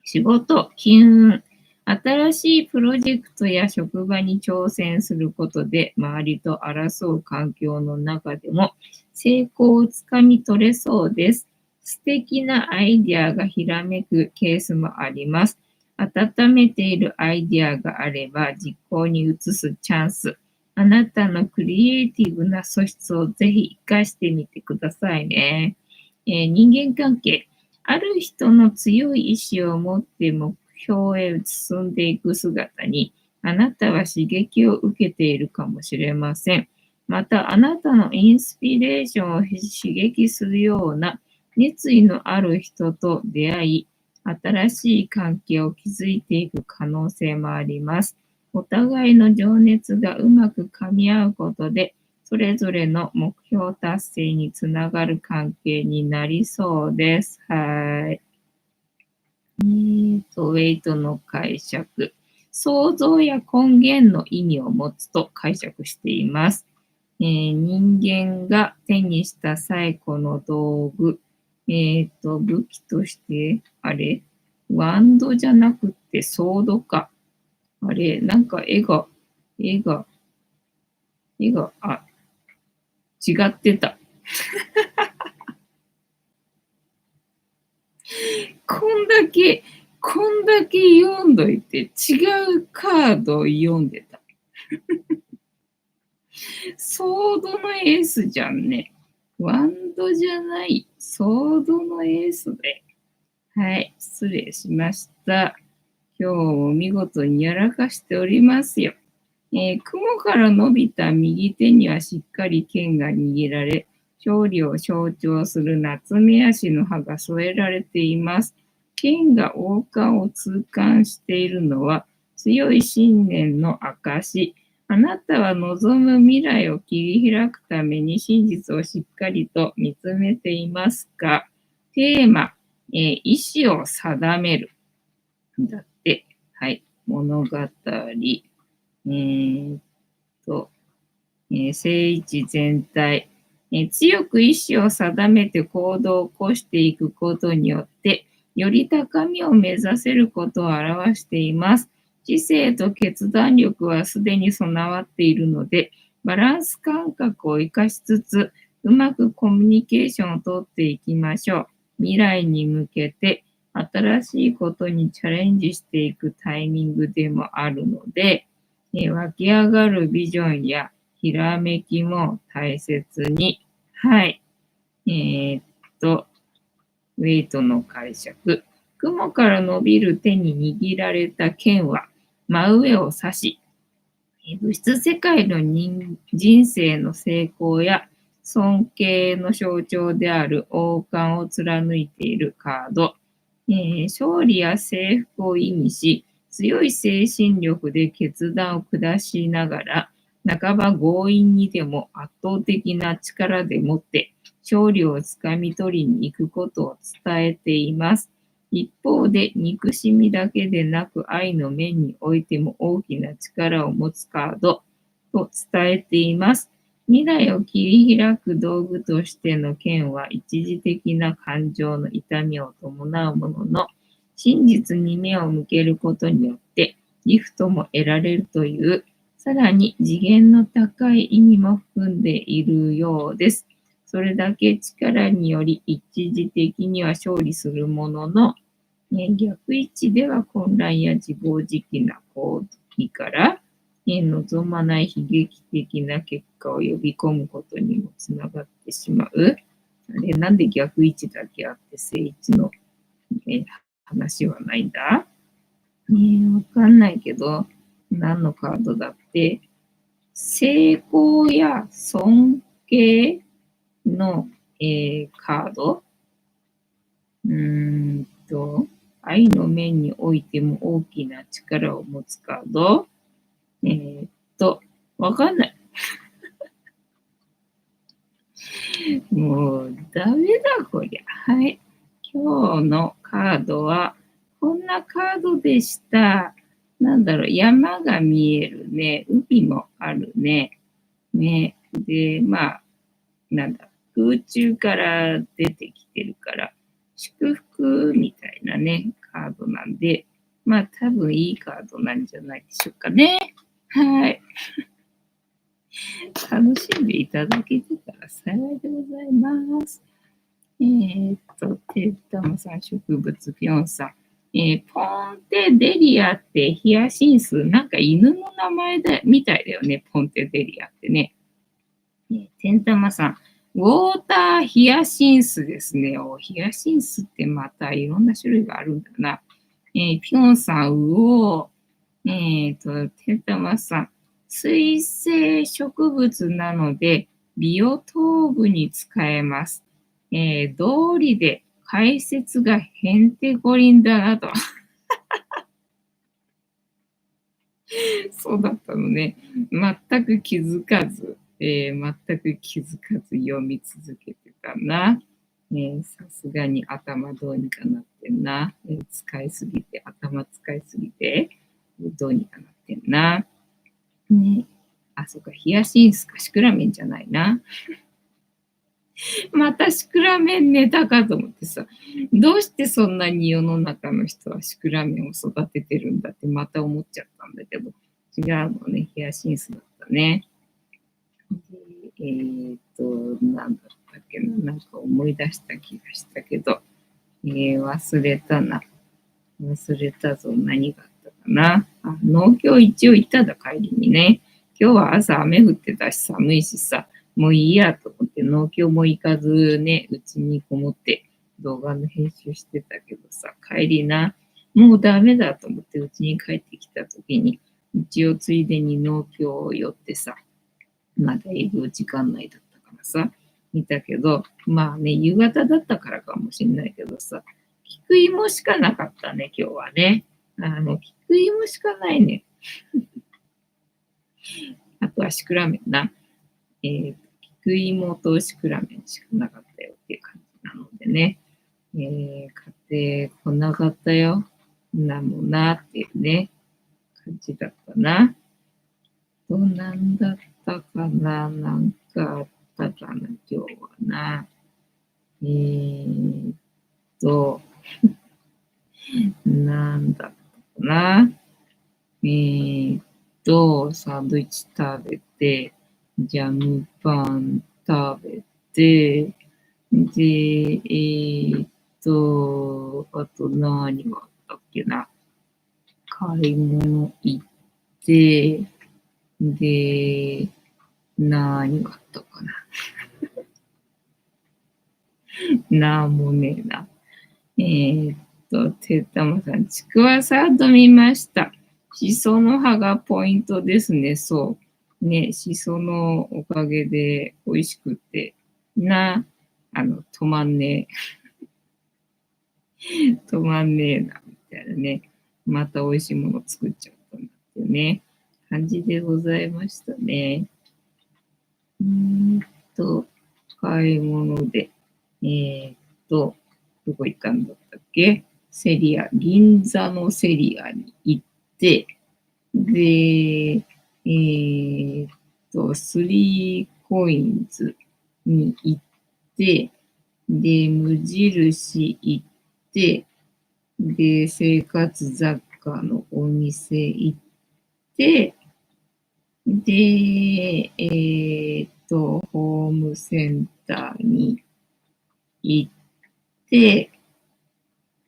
仕事、金運、新しいプロジェクトや職場に挑戦することで周りと争う環境の中でも成功をつかみ取れそうです。素敵なアイデアがひらめくケースもあります。温めているアイデアがあれば実行に移すチャンス。あなたのクリエイティブな素質をぜひ活かしてみてくださいね。人間関係。ある人の強い意志を持って目標へ進んでいく姿に、あなたは刺激を受けているかもしれません。また、あなたのインスピレーションを刺激するような熱意のある人と出会い、新しい関係を築いていく可能性もあります。お互いの情熱がうまく噛み合うことで、それぞれの目標達成につながる関係になりそうです。はい。ウェイトの解釈。創造や根源の意味を持つと解釈しています。人間が手にした最古の道具。武器として、ワンドじゃなくてソードか。なんか絵が、違ってた。こんだけ読んどいて違うカードを読んでた。ソードのエースじゃんね。ワンドじゃない。ソードのエースで。はい、失礼しました。今日も見事にやらかしておりますよ。雲から伸びた右手にはしっかり剣が握られ、勝利を象徴する夏目足の葉が添えられています。剣が王冠を痛感しているのは強い信念の証。あなたは望む未来を切り開くために真実をしっかりと見つめていますか？テーマ、意志を定める。だって。はい。物語。ーと、聖一全体、強く意志を定めて行動を起こしていくことによって、より高みを目指せることを表しています。知性と決断力はすでに備わっているので、バランス感覚を生かしつつ、うまくコミュニケーションをとっていきましょう。未来に向けて新しいことにチャレンジしていくタイミングでもあるので、湧き上がるビジョンやひらめきも大切に。はい。ーっと、ウェイトの解釈。雲から伸びる手に握られた剣は真上を指し、物質世界の人生の成功や尊敬の象徴である王冠を貫いているカード。勝利や征服を意味し、強い精神力で決断を下しながら、半ば強引にでも圧倒的な力でもって勝利をつかみ取りに行くことを伝えています。一方で、憎しみだけでなく愛の面においても大きな力を持つカードと伝えています。未来を切り開く道具としての剣は一時的な感情の痛みを伴うものの、真実に目を向けることによってギフトも得られるという、さらに次元の高い意味も含んでいるようです。それだけ力により一時的には勝利するものの、逆位置では混乱や自暴自棄な行為から、望まない悲劇的な結果を呼び込むことにもつながってしまう。あれ、なんで逆位置だけあって正位置の、話はないんだ？わかんないけど、何のカードだって、成功や尊敬の、カード。愛の面においても大きな力を持つカード。わかんない。もう、ダメだ、こりゃ。はい。今日のカードは、こんなカードでした。なんだろう、山が見えるね。海もあるね。ね。で、まあ、なんだ、空中から出てきてるから、祝福みたいなね、カードなんで、まあ多分いいカードなんじゃないでしょうかね。はい。楽しんでいただけてたら幸いでございます。テータマさん、植物、ピョンさん。ポンテデリアってヒヤシンス、なんか犬の名前だみたいだよね、ポンテデリアってね。テンタマさん、ウォーターヒヤシンスですね。ヒヤシンスってまたいろんな種類があるんだな。ピョンさん、テンタマさん、水生植物なので、ビオトープに使えます。道理で解説がへんてこりんだなと。そうだったのね。全く気づかず、全く気づかず読み続けてたな。さすがに頭どうにかなってんな。使いすぎて、頭使いすぎて、どうにかなってんな。ね。あ、そうか、ヒヤシンスか、シクラメンじゃないな。またシクラメンネタかと思ってさ、どうしてそんなに世の中の人はシクラメンを育ててるんだってまた思っちゃったんだけど、違うのね、ヒヤシンスだったね。なんだったっけな、なんか思い出した気がしたけど、忘れたな。忘れたぞ、何があったかな。あ、農協一応行っただ、帰りにね。今日は朝雨降ってたし寒いしさ、もういいやと思って農協も行かずね、うちにこもって動画の編集してたけどさ、帰りな、もうダメだと思ってうちに帰ってきた時に、一応ついでに農協を寄ってさ、まだ営業時間内だったからさ、見たけど、まあね、夕方だったからかもしれないけどさ、菊芋しかなかったね、今日はね。菊芋しかないね。あとはシクラメンな。菊芋とシクラメンしかなかったよっていう感じなのでね。買ってこなかったよ。なんもなっていうね、感じだったな。なんだったかな、なんかあったかな、今日はな。と、なんだったかな。サンドイッチ食べて、ジャムパン食べて、で、あと何があったっけな。買い物行って、で、何があったかな。なんもねえな。てったまさん、ちくわサラダ見ました。しその葉がポイントですね、そう。ね、しそのおかげで美味しくて、止まんねえ、止まんねえな、みたいなね。また美味しいもの作っちゃったんだっていうね、感じでございましたね。と、買い物で、どこ行ったんだったっけ？セリア、銀座のセリアに行って、で、スリーコインズに行って、で、無印行って、で、生活雑貨のお店行って、で、ホームセンターに行って、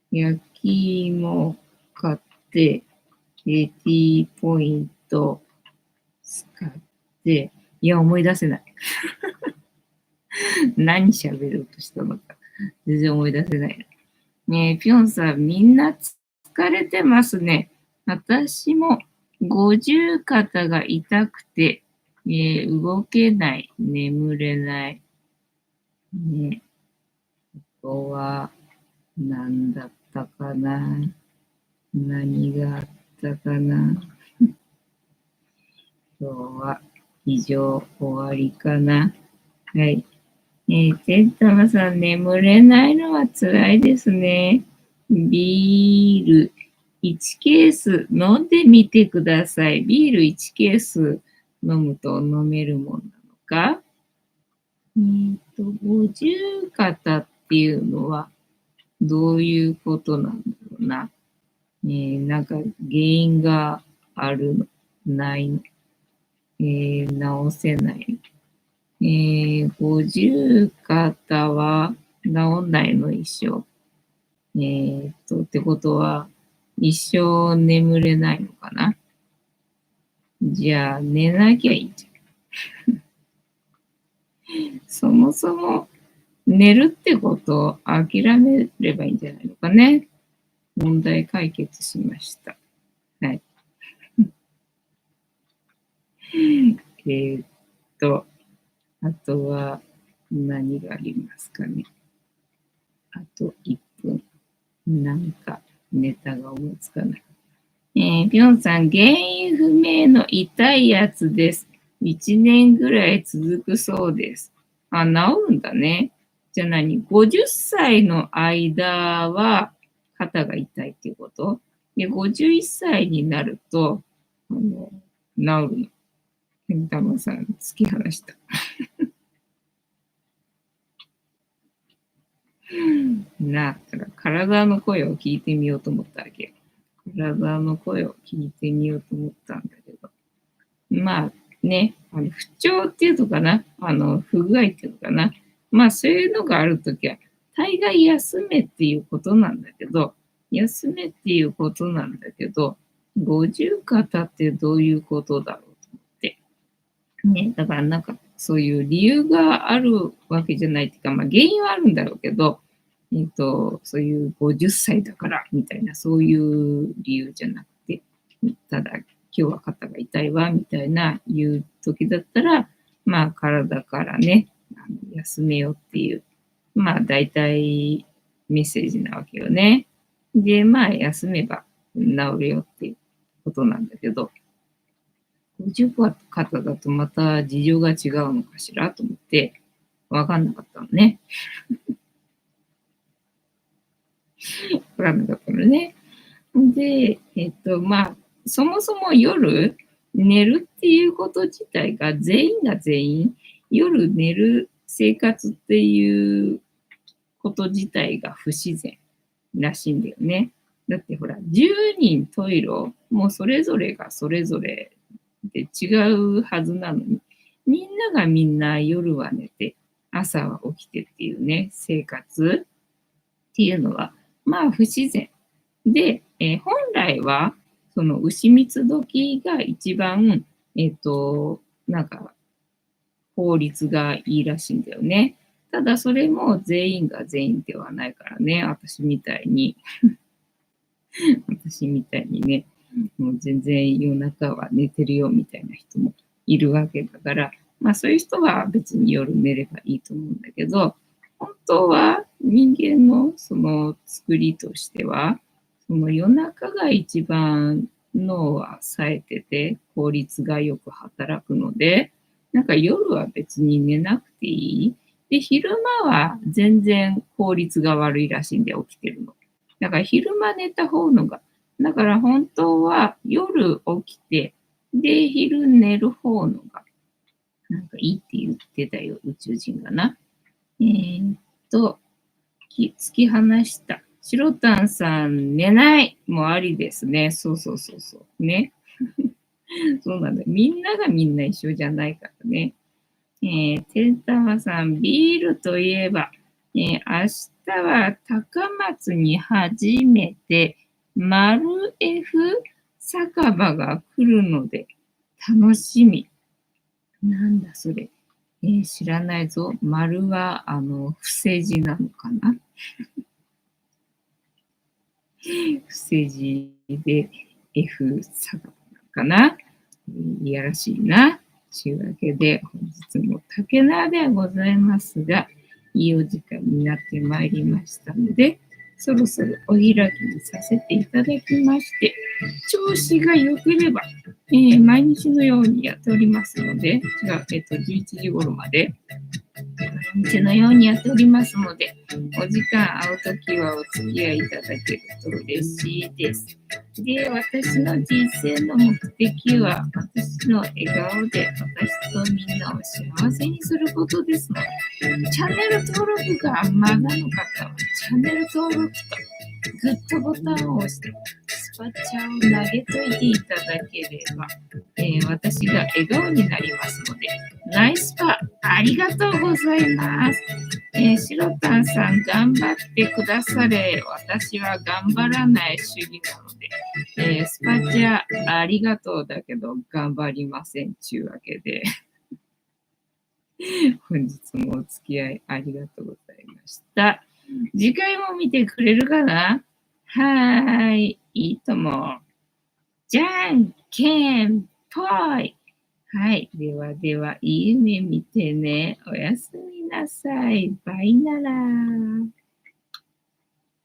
焼き芋買って、T ポイント使って、いや、思い出せない。何喋ろうとしたのか。全然思い出せない。ねえ、ぴょんさん、みんな疲れてますね。私も五十肩が痛くて、動けない、眠れない。ね、ここは何だったかな。何があったかな。今日は以上終わりかな。はい。てんたまさん、眠れないのは辛いですね。ビール1ケース飲んでみてください。ビール1ケース飲むと飲めるもんなのか？五十肩っていうのはどういうことなんだろうな。なんか原因があるの、ないの、治せない。五十肩は治んないの一生。ってことは、一生眠れないのかな？じゃあ、寝なきゃいいじゃん。そもそも、寝るってことを諦めればいいんじゃないのかね。問題解決しました。はい。えーっと、あとは何がありますかね。あと1分。なんかネタが思いつかない。ぴょんさん、原因不明の痛いやつです。1年ぐらい続くそうです。あ、治るんだね。じゃあ何？ 50 歳の間は肩が痛いっていうこと？で、51歳になると、治るの。けんたまさん、突き放した。だから体の声を聞いてみようと思ったわけ。体の声を聞いてみようと思ったんだけど。まあね、不調っていうのかな、不具合っていうのかな。まあそういうのがあるときは、大概休めっていうことなんだけど、休めっていうことなんだけど、五十肩ってどういうことだろうと思って。ね、だからなんかそういう理由があるわけじゃないっていうか、まあ原因はあるんだろうけど、そういう50歳だからみたいな、そういう理由じゃなくて、ただ今日は肩が痛いわみたいな言う時だったら、まあ体からね、休めようっていう、まあ大体メッセージなわけよね。で、まあ、休めば治るよっていうことなんだけど、50方だとまた事情が違うのかしらと思って、わかんなかったのね。わかんなかったのね。で、まあ、そもそも夜寝るっていうこと自体が全員が全員夜寝る生活っていうこと自体が不自然らしいんだよね。だってほら、10人トイレ、もうそれぞれがそれぞれで違うはずなのに、みんながみんな夜は寝て、朝は起きてっていうね、生活っていうのは、まあ不自然。で、本来は、その牛蜜時が一番、なんか、法律がいいらしいんだよね。ただそれも全員が全員ではないからね、私みたいにね、もう全然夜中は寝てるよみたいな人もいるわけだから、まあそういう人は別に夜寝ればいいと思うんだけど、本当は人間のその作りとしては、その夜中が一番脳は冴えてて効率がよく働くので、なんか夜は別に寝なくていい。で、昼間は全然効率が悪いらしいんで起きてるの。だから昼間寝た方のが、だから本当は夜起きて、で、昼寝る方のが、なんかいいって言ってたよ、宇宙人がな。と、突き放した。白タンさん、寝ないもありですね。そうそうそうそう。ね。そうなんだ。みんながみんな一緒じゃないからね。てんたまさん、ビールといえば、明日は高松に初めて、丸 F 酒場が来るので、楽しみ。なんだそれ。知らないぞ。丸は、不正字なのかな。不正字で F 酒場かな。いやらしいな。というわけで、本日も竹縄ではございますが、いいお時間になってまいりましたので、そろそろお開きにさせていただきまして、調子が良ければ、毎日のようにやっておりますので、11時頃まで、毎日のようにやっておりますので、お時間合うときはお付き合いいただけると嬉しいです。で、私の人生の目的は、私の笑顔で私とみんなを幸せにすることですので、チャンネル登録がまだの方は、チャンネル登録とグッドボタンを押して、スパチャを投げといていただければ、私が笑顔になりますので、ナイスパありがとうございます。シロタンさん頑張ってくだされ。私は頑張らない主義なので、スパチャありがとうだけど頑張りません。ちゅうわけで、本日もお付き合いありがとうございました。次回も見てくれるかな？はーい、いいとも。じゃんけんぽい。はい。ではでは、いい夢見てね。おやすみなさい。バイなら。